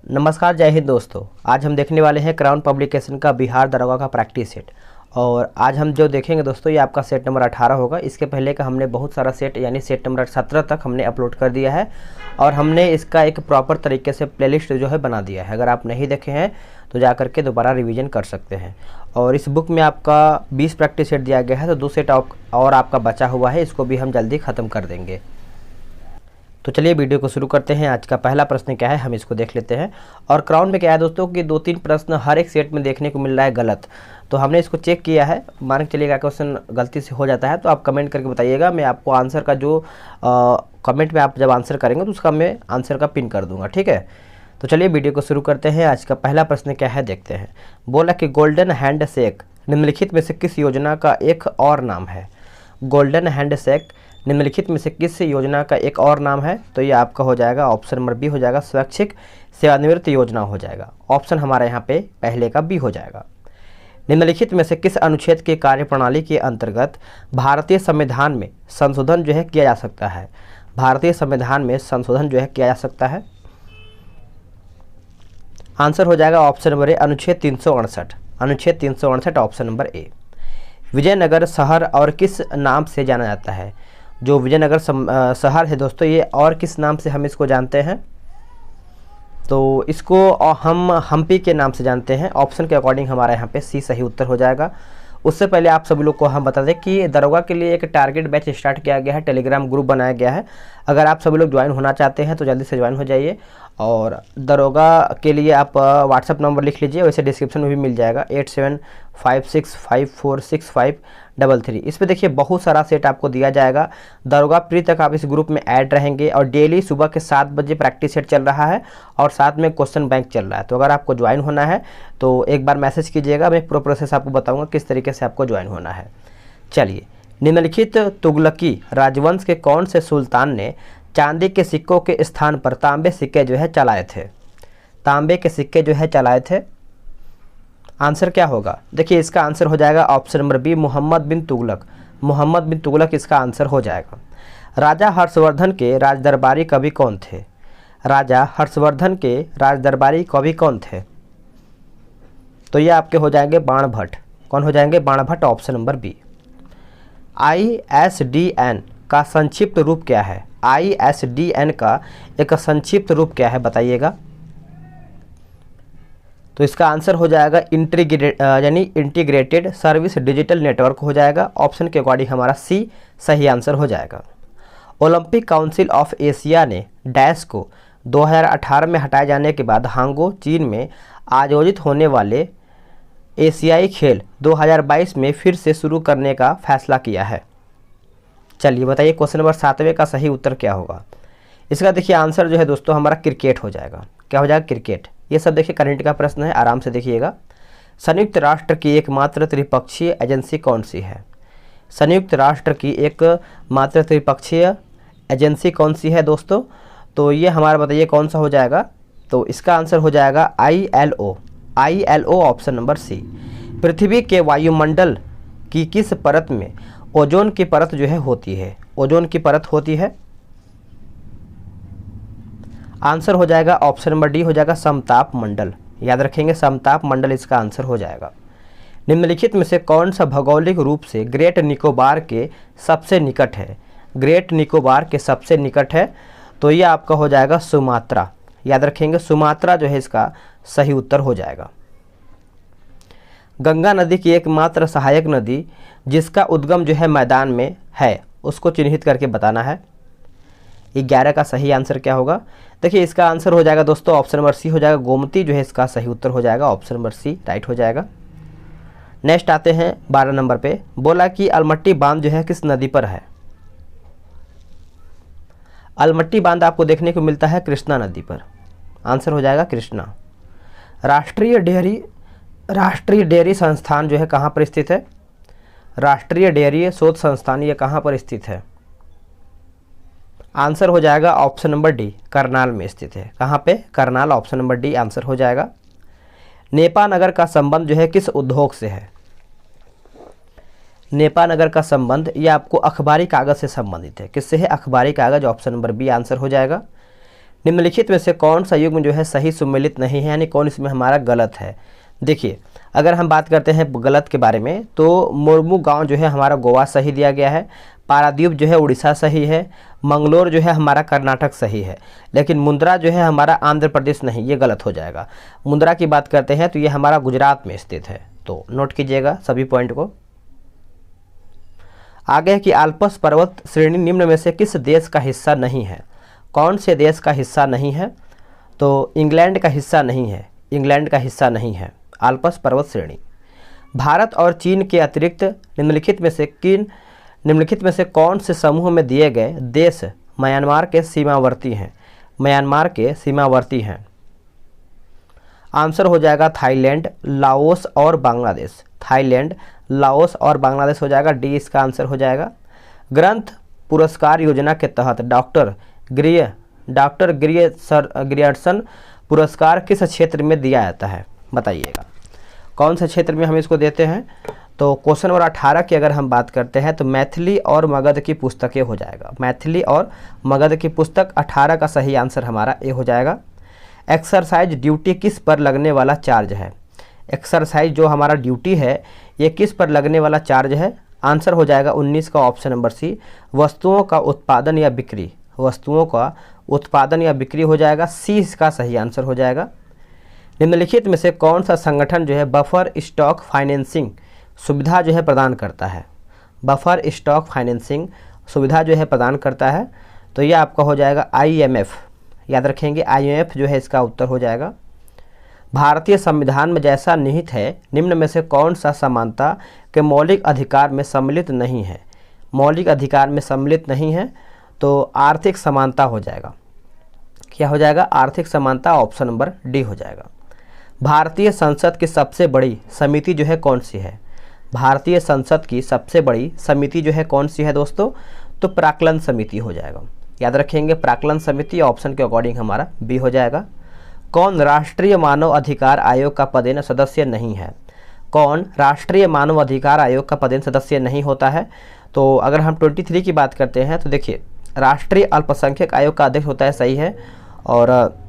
नमस्कार, जय हिंद दोस्तों। आज हम देखने वाले हैं क्राउन पब्लिकेशन का बिहार दरोगा का प्रैक्टिस सेट। और आज हम जो देखेंगे दोस्तों, ये आपका सेट नंबर 18 होगा। इसके पहले का हमने बहुत सारा सेट यानी सेट नंबर 17 तक हमने अपलोड कर दिया है और हमने इसका एक प्रॉपर तरीके से प्लेलिस्ट जो है बना दिया है। अगर आप नहीं देखे हैं तो जा करके दोबारा रिवीजन कर सकते हैं। और इस बुक में आपका 20 प्रैक्टिस सेट दिया गया है, तो 2 सेट और आपका बचा हुआ है, इसको भी हम जल्दी ख़त्म कर देंगे। तो चलिए वीडियो को शुरू करते हैं। आज का पहला प्रश्न क्या है, हम इसको देख लेते हैं। और क्राउन में क्या है दोस्तों कि 2-3 प्रश्न हर एक सेट में देखने को मिल रहा है गलत, तो हमने इसको चेक किया है। मान के चलिएगा क्वेश्चन गलती से हो जाता है तो आप कमेंट करके बताइएगा। मैं आपको आंसर का जो कमेंट में आप जब आंसर करेंगे तो उसका मैं आंसर का पिन कर दूंगा, ठीक है। तो चलिए वीडियो को शुरू करते हैं। आज का पहला प्रश्न क्या है देखते हैं। बोला कि गोल्डन हैंड शेक निम्नलिखित में से किस योजना का एक और नाम है। गोल्डन हैंड शेक निम्नलिखित में से किस योजना का एक और नाम है। तो ये आपका हो जाएगा ऑप्शन नंबर बी हो जाएगा, स्वैच्छिक सेवानिवृत्ति योजना हो जाएगा। ऑप्शन हमारा यहाँ पे पहले का बी हो जाएगा। निम्नलिखित में से किस अनुच्छेद की कार्यप्रणाली के अंतर्गत भारतीय संविधान में संशोधन जो है किया जा सकता है। भारतीय संविधान में संशोधन जो है किया जा सकता है। आंसर हो जाएगा ऑप्शन नंबर ए, अनुच्छेद 368। अनुच्छेद 368 ऑप्शन नंबर ए। विजयनगर शहर और किस नाम से जाना जाता है। जो विजयनगर शहर है दोस्तों, ये और किस नाम से हम इसको जानते हैं। तो इसको हम हम्पी के नाम से जानते हैं। ऑप्शन के अकॉर्डिंग हमारा यहाँ पे सी सही उत्तर हो जाएगा। उससे पहले आप सभी लोग को हम बता दें कि दरोगा के लिए एक टारगेट बैच स्टार्ट किया गया है, टेलीग्राम ग्रुप बनाया गया है। अगर आप सभी लोग ज्वाइन होना चाहते हैं तो जल्दी से ज्वाइन हो जाइए। और दरोगा के लिए आप व्हाट्सअप नंबर लिख लीजिए, वैसे डिस्क्रिप्शन में भी मिल जाएगा 8756546533। इस पर देखिए बहुत सारा सेट आपको दिया जाएगा। दरोगा प्री तक आप इस ग्रुप में ऐड रहेंगे और डेली सुबह के 7 बजे प्रैक्टिस सेट चल रहा है और साथ में क्वेश्चन बैंक चल रहा है। तो अगर आपको ज्वाइन होना है तो एक बार मैसेज कीजिएगा, मैं पूरा प्रोसेस आपको बताऊँगा किस तरीके से आपको ज्वाइन होना है। चलिए, निम्नलिखित तुगलकी राजवंश के कौन से सुल्तान ने चांदी के सिक्कों के स्थान पर तांबे सिक्के जो है चलाए थे। तांबे के सिक्के जो है चलाए थे। आंसर क्या होगा, देखिए इसका आंसर हो जाएगा ऑप्शन नंबर बी, मोहम्मद बिन तुगलक। मोहम्मद बिन तुगलक इसका आंसर हो जाएगा। राजा हर्षवर्धन के राजदरबारी कवि कौन थे। राजा हर्षवर्धन के राजदरबारी कवि कौन थे। तो ये आपके हो जाएंगे बाणभट्ट। कौन हो जाएंगे, Banabhatta. Option number B. ISDN का संक्षिप्त रूप क्या है। ISDN का एक संक्षिप्त रूप क्या है बताइएगा। तो इसका आंसर हो जाएगा इंटीग्रेटेड सर्विस डिजिटल नेटवर्क हो जाएगा। ऑप्शन के अकॉर्डिंग हमारा सी सही आंसर हो जाएगा। ओलंपिक काउंसिल ऑफ एशिया ने डैश को 2018 में हटाए जाने के बाद हांगो चीन में आयोजित होने वाले एशियाई खेल 2022 में फिर से शुरू करने का फैसला किया है। चलिए बताइए क्वेश्चन नंबर 7वें का सही उत्तर क्या होगा। इसका देखिए आंसर जो है दोस्तों हमारा क्रिकेट हो जाएगा। क्या हो जाएगा, क्रिकेट। ये सब देखिए करंट का प्रश्न है, आराम से देखिएगा। संयुक्त राष्ट्र की एकमात्र त्रिपक्षीय एजेंसी कौन सी है। संयुक्त राष्ट्र की एकमात्र त्रिपक्षीय एजेंसी कौन सी है दोस्तों। तो ये हमारा बताइए कौन सा हो जाएगा। तो इसका आंसर हो जाएगा ILO। ILO option number C. पृथ्वी के वायुमंडल की किस परत में ओजोन की परत जो है होती है। ओजोन की परत होती है। आंसर हो जाएगा ऑप्शन नंबर डी हो जाएगा, समताप मंडल। याद रखेंगे, समताप मंडल इसका आंसर हो जाएगा। निम्नलिखित में से कौन सा भौगोलिक रूप से ग्रेट निकोबार के सबसे निकट है। ग्रेट निकोबार के सबसे निकट है। तो ये आपका हो जाएगा सुमात्रा। याद रखेंगे, सुमात्रा जो है इसका सही उत्तर हो जाएगा। गंगा नदी की एकमात्र सहायक नदी जिसका उद्गम जो है मैदान में है, उसको चिन्हित करके बताना है। 11 का सही आंसर क्या होगा, देखिए इसका आंसर हो जाएगा दोस्तों ऑप्शन नंबर सी हो जाएगा, गोमती जो है इसका सही उत्तर हो जाएगा। ऑप्शन नंबर सी राइट हो जाएगा। नेक्स्ट आते हैं 12 नंबर पे। बोला कि अलमट्टी बांध जो है किस नदी पर है। अलमट्टी बांध आपको देखने को मिलता है कृष्णा नदी पर। आंसर हो जाएगा कृष्णा। राष्ट्रीय डेयरी संस्थान जो है कहाँ पर स्थित है। राष्ट्रीय डेयरी शोध संस्थान ये कहाँ पर स्थित है। आंसर हो जाएगा ऑप्शन नंबर डी, करनाल में स्थित है। कहाँ पे, Karnal. Option number D answer हो जाएगा। नेपा नगर का संबंध जो है किस उद्योग से है। नेपा नगर का संबंध ये आपको अखबारी कागज से संबंधित है। किससे है, अखबारी कागज। ऑप्शन नंबर बी आंसर हो जाएगा। निम्नलिखित में से कौन सा युग्म जो है सही सुमेलित नहीं है, यानी कौन इसमें हमारा गलत है। देखिए अगर हम बात करते हैं गलत के बारे में तो मुर्मू गांव जो है हमारा गोवा सही दिया गया है, पारादीप जो है उड़ीसा सही है, मंगलोर जो है हमारा कर्नाटक सही है, लेकिन मुंद्रा जो है हमारा आंध्र प्रदेश नहीं, ये गलत हो जाएगा। मुंद्रा की बात करते हैं तो ये हमारा गुजरात में स्थित है, तो नोट कीजिएगा सभी पॉइंट को। आगे है कि आल्प्स पर्वत श्रेणी निम्न में से किस देश का हिस्सा नहीं है। कौन से देश का हिस्सा नहीं है, तो इंग्लैंड का हिस्सा नहीं है, इंग्लैंड का हिस्सा नहीं है आल्प्स पर्वत श्रेणी। भारत और चीन के अतिरिक्त निम्नलिखित में से कौन से समूह में दिए गए देश म्यांमार के सीमावर्ती हैं, म्यांमार के सीमावर्ती हैं। आंसर हो जाएगा थाईलैंड, लाओस और बांग्लादेश, थाईलैंड, लाओस और बांग्लादेश हो जाएगा, डी इसका आंसर हो जाएगा। ग्रंथ पुरस्कार योजना के तहत डॉक्टर ग्रियर्सन पुरस्कार किस क्षेत्र में दिया जाता है, बताइएगा कौन से क्षेत्र में हम इसको देते हैं। तो क्वेश्चन नंबर 18 की अगर हम बात करते हैं तो मैथिली और मगध की पुस्तकें हो जाएगा, मैथिली और मगध की पुस्तक 18 का सही आंसर हमारा ए हो जाएगा। एक्सरसाइज ड्यूटी किस पर लगने वाला चार्ज है, एक्सरसाइज जो हमारा ड्यूटी है ये किस पर लगने वाला चार्ज है, आंसर हो जाएगा 19 का ऑप्शन नंबर सी, वस्तुओं का उत्पादन या बिक्री, वस्तुओं का उत्पादन या बिक्री हो जाएगा, सी इसका सही आंसर हो जाएगा। निम्नलिखित में से कौन सा संगठन जो है बफर स्टॉक फाइनेंसिंग सुविधा जो है प्रदान करता है, बफर स्टॉक फाइनेंसिंग सुविधा जो है प्रदान करता है, तो यह आपका हो जाएगा IMF, याद रखेंगे IMF जो है इसका उत्तर हो जाएगा। भारतीय संविधान में जैसा निहित है निम्न में से कौन सा समानता के मौलिक अधिकार में सम्मिलित नहीं है, मौलिक अधिकार में सम्मिलित नहीं है, तो आर्थिक समानता हो जाएगा, क्या हो जाएगा आर्थिक समानता, ऑप्शन नंबर डी हो जाएगा। भारतीय संसद की सबसे बड़ी समिति जो है कौन सी है, भारतीय संसद की सबसे बड़ी समिति जो है कौन सी है दोस्तों, तो प्राक्कलन समिति हो जाएगा, याद रखेंगे प्राक्कलन समिति, ऑप्शन के अकॉर्डिंग हमारा बी हो जाएगा। कौन राष्ट्रीय मानव अधिकार आयोग का पदेन सदस्य नहीं है, कौन राष्ट्रीय मानव अधिकार आयोग का पदेन सदस्य नहीं होता है, तो अगर हम 23 की बात करते हैं तो देखिए राष्ट्रीय अल्पसंख्यक आयोग का अध्यक्ष होता है, सही है, और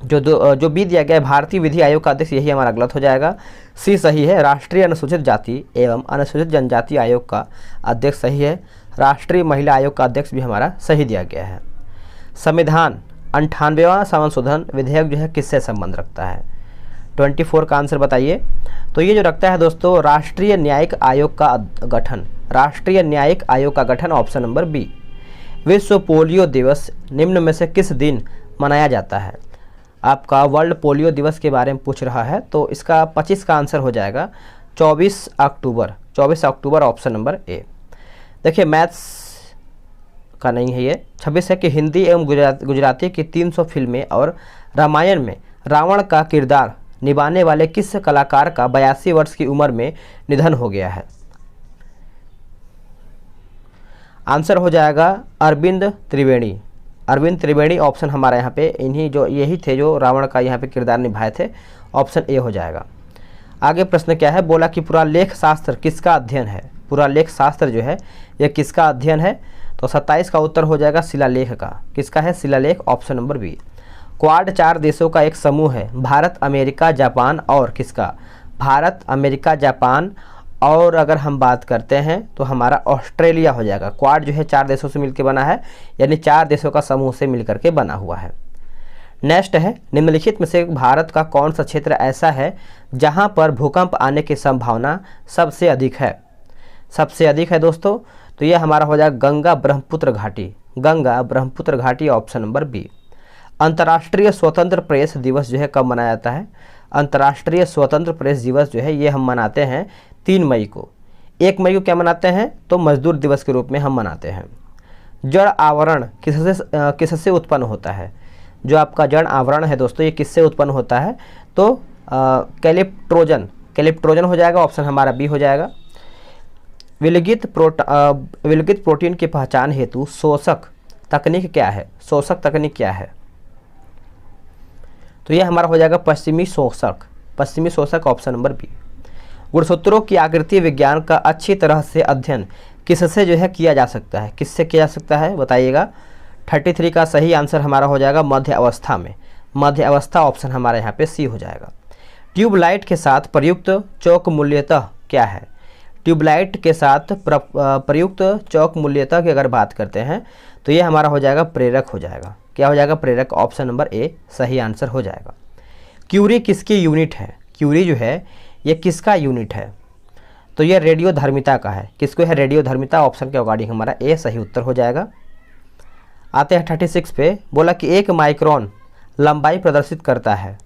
जो बी दिया गया है भारतीय विधि आयोग का अध्यक्ष, यही हमारा गलत हो जाएगा, सी सही है, राष्ट्रीय अनुसूचित जाति एवं अनुसूचित जनजाति आयोग का अध्यक्ष सही है, राष्ट्रीय महिला आयोग का अध्यक्ष भी हमारा सही दिया गया है। संविधान 98वां संशोधन विधेयक जो है किससे संबंध रखता है, 24 का आंसर बताइए। तो ये जो रखता है दोस्तों राष्ट्रीय न्यायिक आयोग का गठन, राष्ट्रीय न्यायिक आयोग का गठन, ऑप्शन नंबर बी। विश्व पोलियो दिवस निम्न में से किस दिन मनाया जाता है, आपका वर्ल्ड पोलियो दिवस के बारे में पूछ रहा है, तो इसका 25 का आंसर हो जाएगा 24 अक्टूबर, 24 अक्टूबर ऑप्शन नंबर ए। देखिए मैथ्स का नहीं है ये, 26 है कि हिंदी एवं गुजराती की 300 फिल्में और रामायण में रावण का किरदार निभाने वाले किस कलाकार का 82 वर्ष की उम्र में निधन हो गया है, आंसर हो जाएगा अरविंद त्रिवेणी, अरविंद त्रिवेणी ऑप्शन हमारा यहाँ पे, इन्हीं जो यही थे जो रावण का यहाँ पे किरदार निभाए थे, ऑप्शन ए हो जाएगा। आगे प्रश्न क्या है, बोला कि पुरालेख शास्त्र किसका अध्ययन है, पुरालेख शास्त्र जो है यह किसका अध्ययन है, तो 27 का उत्तर हो जाएगा शिलालेख का, किसका है शिलालेख, ऑप्शन नंबर बी। क्वाड 4 देशों का एक समूह है, भारत अमेरिका जापान और किसका, भारत अमेरिका जापान और अगर हम बात करते हैं तो हमारा ऑस्ट्रेलिया हो जाएगा। क्वाड जो है 4 देशों से मिलकर बना है, यानी 4 देशों का समूह से मिलकर के बना हुआ है। नेक्स्ट है निम्नलिखित में से भारत का कौन सा क्षेत्र ऐसा है जहां पर भूकंप आने की संभावना सबसे अधिक है, सबसे अधिक है दोस्तों, तो यह हमारा हो जाएगा गंगा ब्रह्मपुत्र घाटी, गंगा ब्रह्मपुत्र घाटी, ऑप्शन नंबर बी। अंतर्राष्ट्रीय स्वतंत्र प्रेस दिवस जो है कब मनाया जाता है, अंतर्राष्ट्रीय स्वतंत्र प्रेस दिवस जो है ये हम मनाते हैं 3 मई को। 1 मई को क्या मनाते हैं, तो मजदूर दिवस के रूप में हम मनाते हैं। जड़ आवरण किससे उत्पन्न होता है, जो आपका जड़ आवरण है दोस्तों ये किससे उत्पन्न होता है, तो कैलिप्ट्रोजन, कैलिप्ट्रोजन हो जाएगा, ऑप्शन हमारा बी हो जाएगा। विलगित प्रोटीन की पहचान हेतु शोषक तकनीक क्या है, शोषक तकनीक क्या है, तो यह हमारा हो जाएगा पश्चिमी शोषक, पश्चिमी शोषक, ऑप्शन नंबर बी। गुणसूत्रों की आकृति विज्ञान का अच्छी तरह से अध्ययन किससे जो है किया जा सकता है, किससे किया जा सकता है बताइएगा, 33 का सही आंसर हमारा हो जाएगा मध्य अवस्था में। मध्य अवस्था ऑप्शन हमारा यहाँ पे सी हो जाएगा। ट्यूबलाइट के साथ प्रयुक्त चौक मूल्यतः क्या है? ट्यूबलाइट के साथ प्रयुक्त चौक मूल्यतः की अगर बात करते हैं तो ये हमारा हो जाएगा प्रेरक हो जाएगा। क्या हो जाएगा? प्रेरक। ऑप्शन नंबर ए सही आंसर हो जाएगा। क्यूरी किसकी यूनिट है? क्यूरी जो है ये किसका यूनिट है? तो ये रेडियोधर्मिता का है। किसको है? रेडियोधर्मिता। ऑप्शन के अकॉर्डिंग हमारा ए सही उत्तर हो जाएगा। आते हैं 36 पे। बोला कि 1 माइक्रोन लंबाई प्रदर्शित करता है।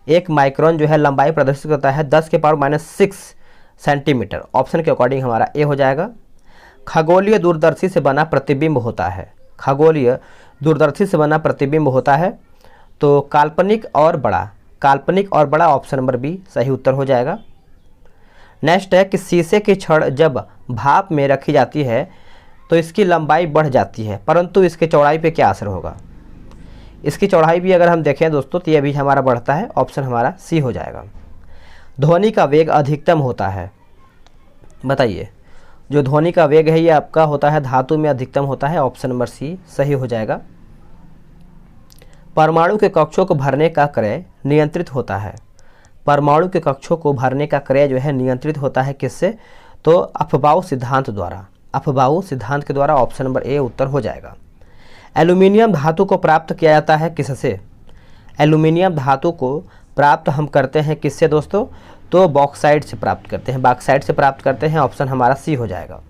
1 माइक्रोन जो है लंबाई प्रदर्शित करता है 10⁻⁻6 सेंटीमीटर। ऑप्शन के अकॉर्डिंग हमारा ए हो जाएगा। खगोलीय दूरदर्शी से बना प्रतिबिंब होता है। खगोलीय दूरदर्शी से बना प्रतिबिंब होता है तो काल्पनिक और बड़ा। काल्पनिक और बड़ा ऑप्शन नंबर बी सही उत्तर हो जाएगा। नेक्स्ट है कि शीशे की छड़ जब भाप में रखी जाती है तो इसकी लंबाई बढ़ जाती है परंतु इसके चौड़ाई पे क्या असर होगा? इसकी चौड़ाई भी अगर हम देखें दोस्तों तो ये भी हमारा बढ़ता है। ऑप्शन हमारा सी हो जाएगा। ध्वनि का वेग अधिकतम होता है। बताइए, जो ध्वनि का वेग है ये आपका होता है धातु में अधिकतम होता है। ऑप्शन नंबर सी सही हो जाएगा। परमाणु के कक्षों को भरने का क्रय नियंत्रित होता है। परमाणु के कक्षों को भरने का क्रय जो है नियंत्रित होता है किससे? तो अफबाऊ सिद्धांत द्वारा। अफबाऊ सिद्धांत के द्वारा। ऑप्शन नंबर ए उत्तर हो जाएगा। एल्यूमिनियम धातु को प्राप्त किया जाता है किससे? एल्यूमिनियम धातु को प्राप्त हम करते हैं किससे दोस्तों? तो बॉक्साइट से प्राप्त करते हैं। बॉक्साइट से प्राप्त करते हैं। ऑप्शन हमारा सी हो जाएगा।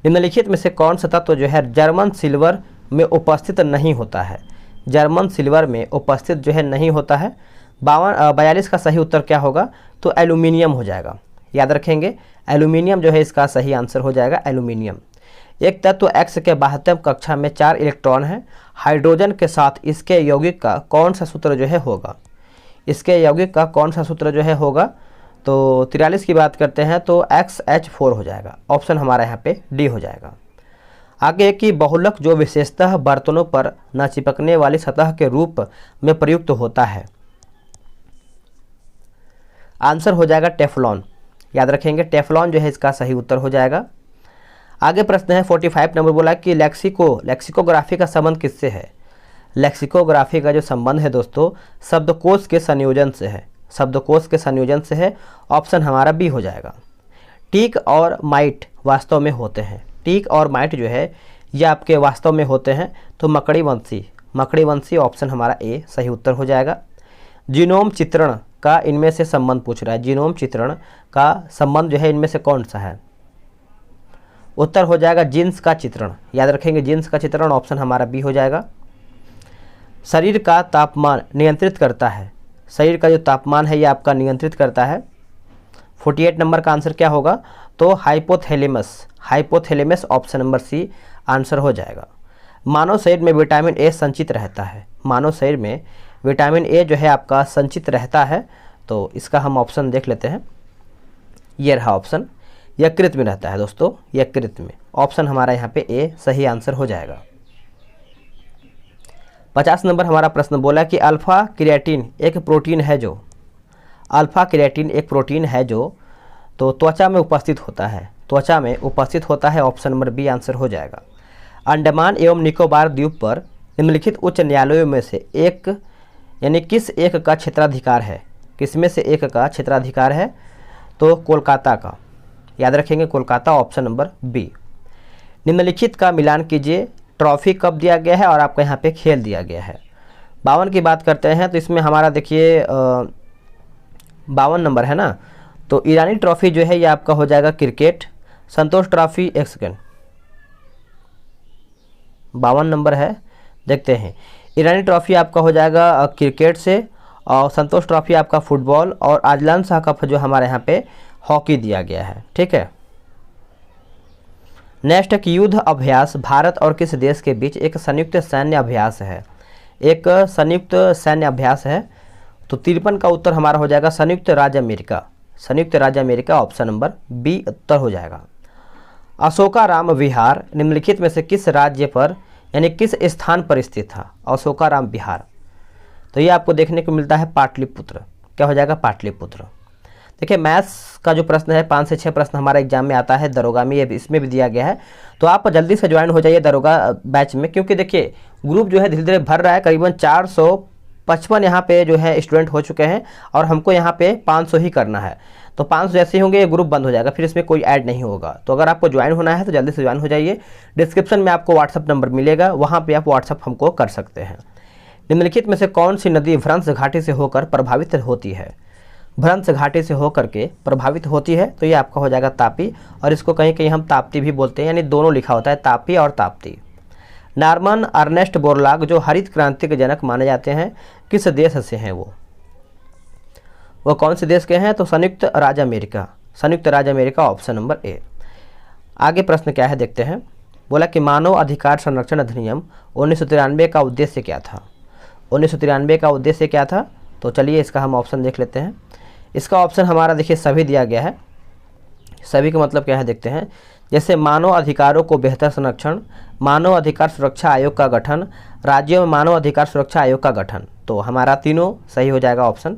निम्नलिखित में से कौन सा तत्व जो है जर्मन सिल्वर में उपस्थित नहीं होता है? जर्मन सिल्वर में उपस्थित जो है नहीं होता है। 42 का सही उत्तर क्या होगा? तो एल्यूमिनियम हो जाएगा। याद रखेंगे, एल्यूमिनियम जो है इसका सही आंसर हो जाएगा एल्यूमिनियम। एक तत्व एक्स के बाह्यतम कक्षा में 4 इलेक्ट्रॉन है। हाइड्रोजन के साथ इसके यौगिक का कौन सा सूत्र जो है होगा? इसके यौगिक का कौन सा सूत्र जो है होगा? तो 43 की बात करते हैं तो XH4 हो जाएगा। ऑप्शन हमारा यहाँ पे डी हो जाएगा। आगे की बहुलक जो विशेषतः बर्तनों पर न चिपकने वाली सतह के रूप में प्रयुक्त होता है। आंसर हो जाएगा टेफ्लॉन। याद रखेंगे, टेफ्लॉन जो है इसका सही उत्तर हो जाएगा। आगे प्रश्न है 45 नंबर। बोला कि लेक्सिकोग्राफी का संबंध किससे है? लेक्सिकोग्राफी का जो संबंध है दोस्तों शब्दकोश के संयोजन से है। शब्दकोश के संयोजन से है। ऑप्शन हमारा बी हो जाएगा। टीक और माइट वास्तव में होते हैं। टीक और माइट जो है ये आपके वास्तव में होते हैं तो मकड़ीवंशी। ऑप्शन हमारा ए सही उत्तर हो जाएगा। जीनोम चित्रण का इनमें से संबंध पूछ रहा है। जीनोम चित्रण का संबंध जो है इनमें से कौन सा है? उत्तर हो जाएगा जीन्स का चित्रण। याद रखेंगे, जीन्स का चित्रण। ऑप्शन हमारा बी हो जाएगा। शरीर का तापमान नियंत्रित करता है। शरीर का जो तापमान है ये आपका नियंत्रित करता है। 48 नंबर का आंसर क्या होगा? तो hypothalamus. Option number C answer हो जाएगा। मानव शरीर में विटामिन ए संचित रहता है। मानव शरीर में विटामिन ए जो है आपका संचित रहता है तो इसका हम ऑप्शन देख लेते हैं। ये रहा ऑप्शन, यकृत में रहता है दोस्तों, यकृत में। ऑप्शन हमारा यहाँ पे ए सही आंसर हो जाएगा। 50 नंबर हमारा प्रश्न बोला कि अल्फा क्रिएटिन एक प्रोटीन है जो तो त्वचा में उपस्थित होता है। त्वचा में उपस्थित होता है। ऑप्शन नंबर बी आंसर हो जाएगा। अंडमान एवं निकोबार द्वीप पर निम्नलिखित उच्च न्यायालयों में से एक यानी किस एक का क्षेत्राधिकार है? किसमें से एक का क्षेत्राधिकार है? तो कोलकाता का। याद रखेंगे, कोलकाता। Option number B. निम्नलिखित का मिलान कीजिए। ट्रॉफी कब दिया गया है और आपका यहाँ पे खेल दिया गया है। 52 की बात करते हैं तो इसमें हमारा देखिए 52 नंबर है ना, तो ईरानी ट्रॉफी जो है ये आपका हो जाएगा क्रिकेट। संतोष ट्रॉफी, एक सेकेंड, 52 नंबर है, देखते हैं। ईरानी ट्रॉफी आपका हो जाएगा क्रिकेट से, और संतोष ट्रॉफी आपका फुटबॉल, और आजलान शाह कप जो हमारे यहाँ पे हॉकी दिया गया है। ठीक है। नेक्स्ट एक युद्ध अभ्यास भारत और किस देश के बीच एक संयुक्त सैन्य अभ्यास है? एक संयुक्त सैन्य अभ्यास है तो 53 का उत्तर हमारा हो जाएगा संयुक्त राज्य अमेरिका। संयुक्त राज्य अमेरिका। ऑप्शन नंबर बी उत्तर हो जाएगा। अशोकाराम विहार निम्नलिखित में से किस राज्य पर यानी किस स्थान पर स्थित था? अशोकाराम विहार, तो ये आपको देखने को मिलता है पाटलिपुत्र। क्या हो जाएगा? पाटलिपुत्र। देखिए मैथ्स का जो प्रश्न है 5 से 6 प्रश्न हमारा एग्जाम में आता है दरोगा में, ये इसमें भी दिया गया है। तो आप जल्दी से ज्वाइन हो जाइए दरोगा बैच में, क्योंकि देखिए ग्रुप जो है धीरे धीरे भर रहा है। करीबन 455 यहाँ पे जो है स्टूडेंट हो चुके हैं और हमको यहाँ पे 500 ही करना है। तो 500 जैसे ही होंगे ये ग्रुप बंद हो जाएगा, फिर इसमें कोई ऐड नहीं होगा। तो अगर आपको ज्वाइन होना है तो जल्दी से ज्वाइन हो जाइए। डिस्क्रिप्शन में आपको व्हाट्सअप नंबर मिलेगा, वहाँ पर आप व्हाट्सअप हमको कर सकते हैं। निम्नलिखित में से कौन सी नदी भ्रंश घाटी से होकर प्रभावित होती है? भ्रंश घाटी से होकर के प्रभावित होती है, तो ये आपका हो जाएगा तापी, और इसको कहीं कहीं हम ताप्ती भी बोलते हैं, यानी दोनों लिखा होता है तापी और ताप्ती। नॉर्मन अर्नेस्ट बोरलॉग जो हरित क्रांति के जनक माने जाते हैं, किस देश से हैं वो कौन से देश के हैं? तो संयुक्त राज्य अमेरिका, संयुक्त राज्य अमेरिका ऑप्शन नंबर ए। आगे प्रश्न क्या है देखते हैं। बोला कि मानव अधिकार संरक्षण अधिनियम 1993 का उद्देश्य क्या था? 1993 का उद्देश्य क्या था? तो चलिए इसका हम ऑप्शन देख लेते हैं। इसका ऑप्शन हमारा देखिए सभी दिया गया है। सभी का मतलब क्या है देखते हैं। जैसे मानव अधिकारों को बेहतर संरक्षण, मानव अधिकार सुरक्षा आयोग का गठन, राज्यों में मानव अधिकार सुरक्षा आयोग का गठन। तो हमारा तीनों सही हो जाएगा ऑप्शन।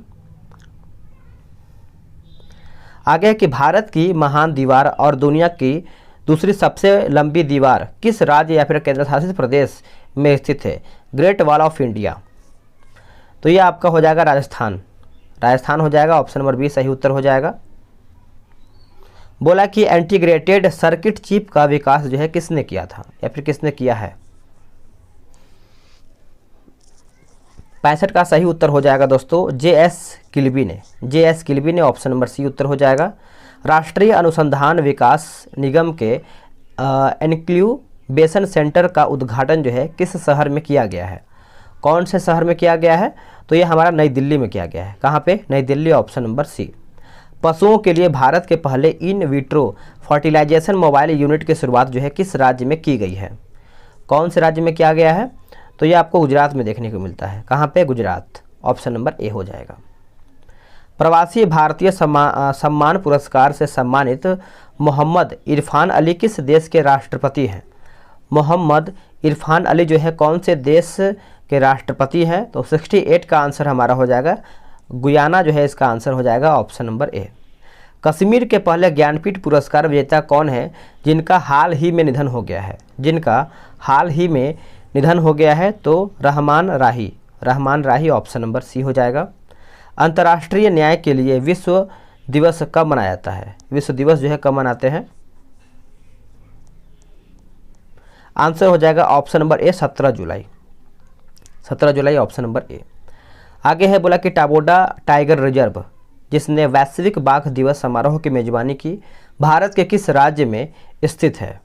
आगे कि भारत की महान दीवार और दुनिया की दूसरी सबसे लंबी दीवार किस राज्य या फिर केंद्र शासित प्रदेश में स्थित है? Great wall of India. तो ये आपका हो जाएगा राजस्थान, राजस्थान हो जाएगा, ऑप्शन नंबर बी सही उत्तर हो जाएगा। बोला कि इंटीग्रेटेड सर्किट चिप का विकास जो है किसने किया था या फिर किसने किया है? 65 का सही उत्तर हो जाएगा दोस्तों जे.एस. किल्बी ने, जे.एस. किल्बी ने, ऑप्शन नंबर सी उत्तर हो जाएगा। राष्ट्रीय अनुसंधान विकास निगम के इनक्यूबेशन सेंटर का उद्घाटन जो है किस शहर में किया गया है? कौन से शहर में किया गया है? तो ये हमारा नई दिल्ली में किया गया है। कहाँ पे? नई दिल्ली, ऑप्शन नंबर सी। पशुओं के लिए भारत के पहले in vitro fertilization mobile unit की शुरुआत जो है किस राज्य में की गई है? कौन से राज्य में किया गया है? तो ये आपको गुजरात में देखने को मिलता है। कहाँ पे? गुजरात, ऑप्शन नंबर ए हो जाएगा। प्रवासी भारतीय सम्मान पुरस्कार से सम्मानित मोहम्मद इरफान अली किस देश के राष्ट्रपति हैं? मोहम्मद इरफान अली जो है कौन से देश के राष्ट्रपति हैं? तो 68 का आंसर हमारा हो जाएगा गुयाना जो है इसका आंसर हो जाएगा, ऑप्शन नंबर ए। कश्मीर के पहले ज्ञानपीठ पुरस्कार विजेता कौन है जिनका हाल ही में निधन हो गया है? जिनका हाल ही में निधन हो गया है तो रहमान राही, रहमान राही, ऑप्शन नंबर सी हो जाएगा। अंतर्राष्ट्रीय न्याय के लिए विश्व दिवस कब मनाया जाता है? विश्व दिवस जो है कब मनाते हैं? आंसर हो जाएगा option number A 17 July, 17 July, option number A. आगे है बोला कि टाबोडा टाइगर रिजर्व जिसने वैश्विक बाघ दिवस समारोह की मेजबानी की भारत के किस राज्य में स्थित है?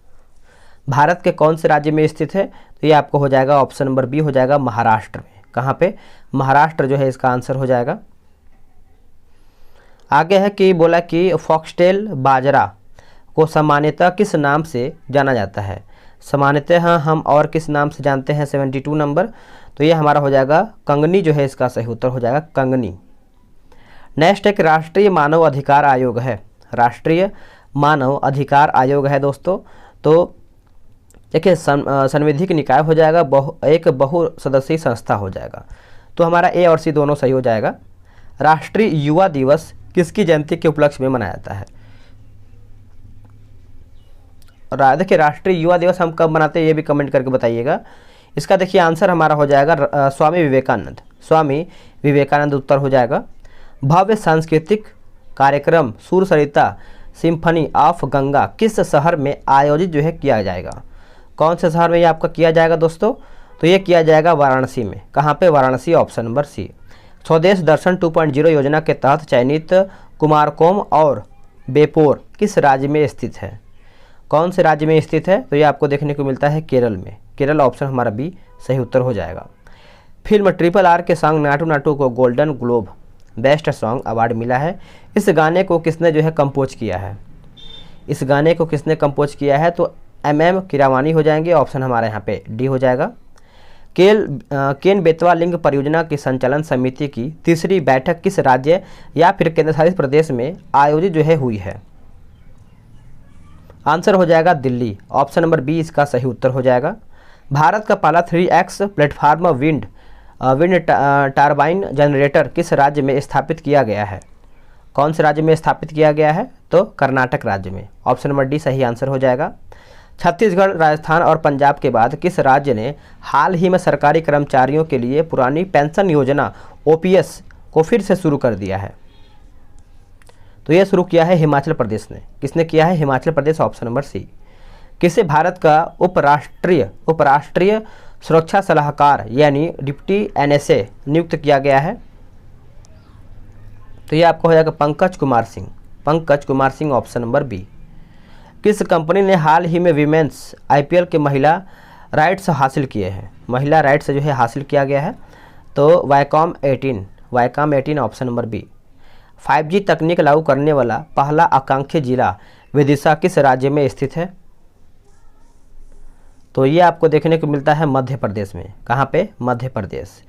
भारत के कौन से राज्य में स्थित है? तो ये आपको हो जाएगा ऑप्शन नंबर बी हो जाएगा महाराष्ट्र में। कहाँ पे? महाराष्ट्र जो है इसका आंसर हो जाएगा। आगे है कि बोला कि फॉक्सटेल बाजरा को सामान्यतः किस नाम से जाना जाता है? सामान्यतः हम और किस नाम से जानते हैं? 72 नंबर। तो ये हमारा हो जाएगा कंगनी जो है इसका सही उत्तर हो जाएगा कंगनी। नेक्स्ट एक राष्ट्रीय मानव अधिकार आयोग है, राष्ट्रीय मानव अधिकार आयोग है दोस्तों। तो देखिए संवैधानिक निकाय हो जाएगा, एक बहुसदस्यीय संस्था हो जाएगा। तो हमारा ए और सी दोनों सही हो जाएगा। राष्ट्रीय युवा दिवस किसकी जयंती के उपलक्ष्य में मनाया जाता है? देखिए राष्ट्रीय युवा दिवस हम कब मनाते हैं ये भी कमेंट करके बताइएगा। इसका देखिए आंसर हमारा हो जाएगा स्वामी विवेकानंद, स्वामी विवेकानंद उत्तर हो जाएगा। भव्य सांस्कृतिक कार्यक्रम सुर सरिता सिम्फनी ऑफ गंगा किस शहर में आयोजित जो है किया जाएगा? कौन से शहर में ये आपका किया जाएगा दोस्तों? तो ये किया जाएगा वाराणसी में। कहाँ पे? Varanasi, option number C. Swadesh Darshan 2.0 योजना के तहत चयनित कुमारकोम और बेपोर किस राज्य में स्थित है? कौन से राज्य में स्थित है? तो ये आपको देखने को मिलता है केरल में, केरल, ऑप्शन हमारा बी सही उत्तर हो जाएगा। फिल्म RRR के सॉन्ग नाटू नाटू को golden globe best song award मिला है। इस गाने को किसने जो है कंपोज किया है? इस गाने को किसने कंपोज किया है? तो MM किरावानी हो जाएंगे, ऑप्शन हमारे यहाँ पे डी हो जाएगा। केन बेतवा लिंग परियोजना की संचालन समिति की तीसरी बैठक किस राज्य या फिर केंद्र शासित प्रदेश में आयोजित जो है हुई है? आंसर हो जाएगा दिल्ली, ऑप्शन नंबर बी इसका सही उत्तर हो जाएगा। भारत का पहला 3x platform wind turbine generator किस राज्य में स्थापित किया गया है? कौन से राज्य में स्थापित किया गया है? तो कर्नाटक राज्य में। ऑप्शन नंबर डी सही आंसर हो जाएगा। छत्तीसगढ़, राजस्थान और पंजाब के बाद किस राज्य ने हाल ही में सरकारी कर्मचारियों के लिए पुरानी पेंशन योजना ओपीएस को फिर से शुरू कर दिया है? तो यह शुरू किया है हिमाचल प्रदेश ने। किसने किया है? Himachal Pradesh. Option number C. किसे भारत का उपराष्ट्रीय सुरक्षा सलाहकार यानी डिप्टी एनएसए नियुक्त किया गया है? तो ये आपका हो जाएगा Pankaj Kumar Singh. Pankaj Kumar Singh, option number B. किस कंपनी ने हाल ही में वीमेंस आईपीएल के महिला राइट्स हासिल किए हैं? महिला राइट्स जो है हासिल किया गया है, तो Viacom 18, option number B. 5G तकनीक लागू करने वाला पहला आकांक्षी जिला विदिशा किस राज्य में स्थित है? तो ये आपको देखने को मिलता है मध्य प्रदेश में। कहाँ पे? मध्य प्रदेश।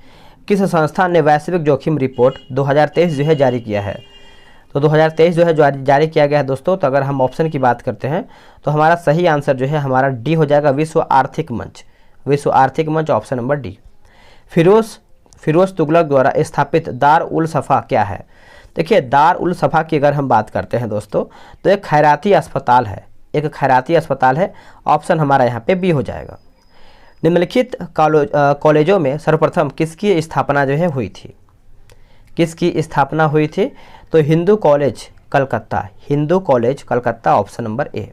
किस संस्था ने वैश्विक जोखिम रिपोर्ट 2023 जो है जारी किया है? तो 2023 जो है जारी किया गया है दोस्तों। तो अगर हम ऑप्शन की बात करते हैं तो हमारा सही आंसर जो है हमारा डी हो जाएगा, विश्व आर्थिक मंच। विश्व आर्थिक मंच, option number D. Firoz Tughlaq द्वारा स्थापित दार उल सफ़ा क्या है? देखिए, दार उल सफ़ा की अगर हम बात करते हैं दोस्तों तो एक खैराती अस्पताल है। एक खैराती अस्पताल है। ऑप्शन हमारा यहाँ पे बी हो जाएगा। निम्नलिखित कॉलेजों में सर्वप्रथम किसकी स्थापना जो है हुई थी? किसकी स्थापना हुई थी? तो Hindu college Calcutta. Hindu college Calcutta, option number A.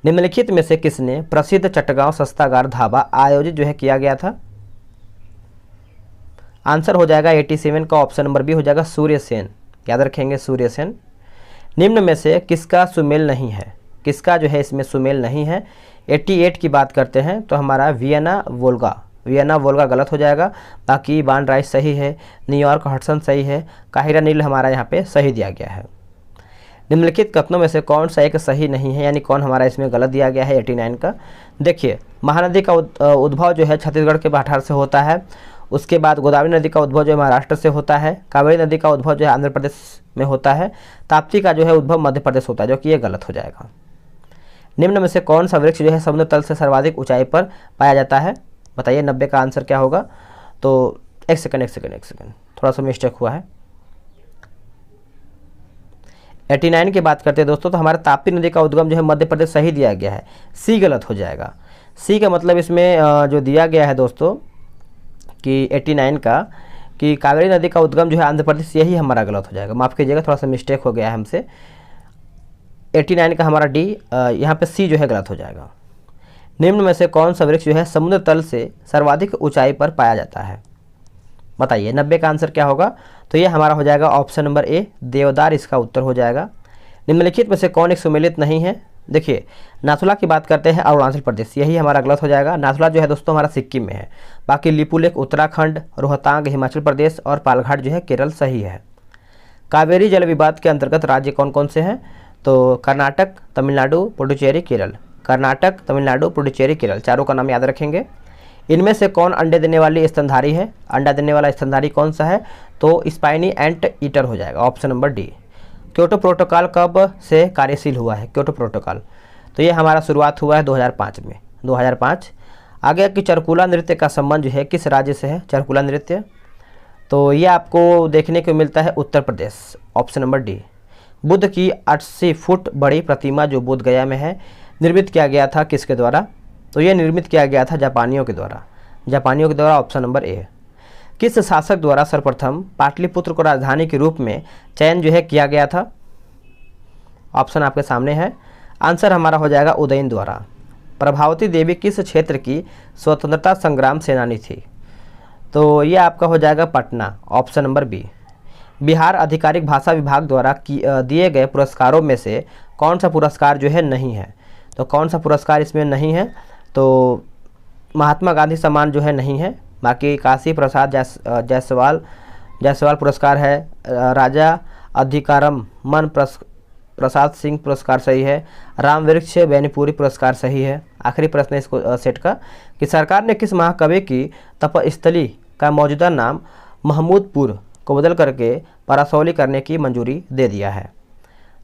निम्नलिखित में से किसने प्रसिद्ध चटगांव सस्तागार ढाबा आयोजित जो है किया गया था? आंसर हो जाएगा 87 का, ऑप्शन नंबर बी हो जाएगा, सूर्य सेन। याद रखेंगे, सूर्य सेन। निम्न में से किसका सुमेल नहीं है? किसका जो है इसमें सुमेल नहीं है? 88 की बात करते हैं तो हमारा वियना वोल्गा गलत हो जाएगा। बाकी बान राइस सही है, न्यूयॉर्क हडसन सही है, काहिरा नील हमारा यहाँ पे सही दिया गया है। निम्नलिखित कथनों में से कौन सा एक सही नहीं है, यानी कौन हमारा इसमें गलत दिया गया है 89 का? देखिए, महानदी का उद्भव जो है छत्तीसगढ़ के पठार से होता है। उसके बाद गोदावरी नदी का उद्भव जो है महाराष्ट्र से होता है। कावेरी नदी का उद्भव जो है आंध्र प्रदेश में होता है। ताप्ती का जो है उद्भव मध्य प्रदेश होता है, जो कि ये गलत हो जाएगा। निम्न में से कौन सा वृक्ष जो है समुद्र तल से सर्वाधिक ऊंचाई पर पाया जाता है? बताइए 90 का आंसर क्या होगा? तो एक सेकंड, थोड़ा सा मिस्टेक हुआ है। 89 की बात करते हैं दोस्तों तो हमारा ताप्ती नदी का उद्गम जो है मध्य प्रदेश सही दिया गया है। सी गलत हो जाएगा। सी का मतलब इसमें जो दिया गया है दोस्तों कि 89 का कि कावेरी नदी का उद्गम जो है आंध्र प्रदेश, यही हमारा गलत हो जाएगा। माफ़ कीजिएगा, थोड़ा सा मिस्टेक हो गया है हमसे। 89 का हमारा डी, यहाँ पे सी जो है गलत हो जाएगा। निम्न में से कौन सा वृक्ष जो है समुद्र तल से सर्वाधिक ऊंचाई पर पाया जाता है? बताइए 90 का आंसर क्या होगा? तो ये हमारा हो जाएगा ऑप्शन नंबर ए, देवदार इसका उत्तर हो जाएगा। निम्नलिखित में से कौन एक सुमेलित नहीं है? देखिए, नाथुला की बात करते हैं अरुणाचल प्रदेश, यही हमारा गलत हो जाएगा। नाथुला जो है दोस्तों हमारा सिक्किम में है। बाकी लिपुलेख उत्तराखंड, रोहतांग हिमाचल प्रदेश और पालघाट जो है केरल सही है। कावेरी जल विवाद के अंतर्गत राज्य कौन कौन से हैं? तो कर्नाटक, तमिलनाडु, पुडुचेरी, केरल। कर्नाटक, तमिलनाडु, पुडुचेरी, केरल, चारों का नाम याद रखेंगे। इनमें से कौन अंडे देने वाली स्तनधारी है? अंडा देने वाला स्तनधारी कौन सा है? तो स्पाइनी एंट ईटर हो जाएगा, option number D. Kyoto protocol कब से कार्यशील हुआ है? क्योटो प्रोटोकॉल तो ये हमारा शुरुआत हुआ है 2005 में, 2005। आगे कि चरकुला नृत्य का संबंध जो है किस राज्य से है? चरकुला नृत्य तो ये आपको देखने को मिलता है Uttar Pradesh, option number D. Buddha की 80 फुट बड़ी प्रतिमा जो बोध गया में है, निर्मित किया गया था किसके द्वारा? तो ये निर्मित किया गया था जापानियों के द्वारा, ऑप्शन नंबर ए। किस शासक द्वारा सर्वप्रथम पाटलिपुत्र को राजधानी के रूप में चयन जो है किया गया था? ऑप्शन आपके सामने है। आंसर हमारा हो जाएगा उदयन द्वारा। प्रभावती देवी किस क्षेत्र की स्वतंत्रता संग्राम सेनानी थी? तो ये आपका हो जाएगा Patna, option number B. Bihar आधिकारिक भाषा विभाग द्वारा दिए गए पुरस्कारों में से कौन सा पुरस्कार जो है नहीं है? तो कौन सा पुरस्कार इसमें नहीं है? तो महात्मा गांधी सम्मान जो है नहीं है। बाकी काशी प्रसाद जायसवाल पुरस्कार है। राजा अधिकारम मन प्रसाद सिंह पुरस्कार सही है। राम वृक्ष बेनीपुरी पुरस्कार सही है। आखिरी प्रश्न इसको सेट का कि सरकार ने किस महाकवि की तपस्थली का मौजूदा नाम महमूदपुर को बदल करके परासौली करने की मंजूरी दे दिया है?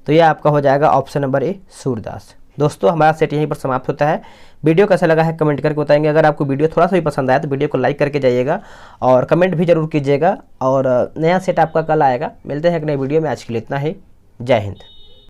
तो यह आपका हो जाएगा ऑप्शन नंबर ए, सूरदास। दोस्तों हमारा सेट यहीं पर समाप्त होता है। वीडियो कैसा लगा है कमेंट करके बताएंगे। अगर आपको वीडियो थोड़ा सा भी पसंद आया तो वीडियो को लाइक करके जाइएगा और कमेंट भी जरूर कीजिएगा। और नया सेट आपका कल आएगा। मिलते हैं एक नई वीडियो में। आज के लिए इतना ही। जय हिंद।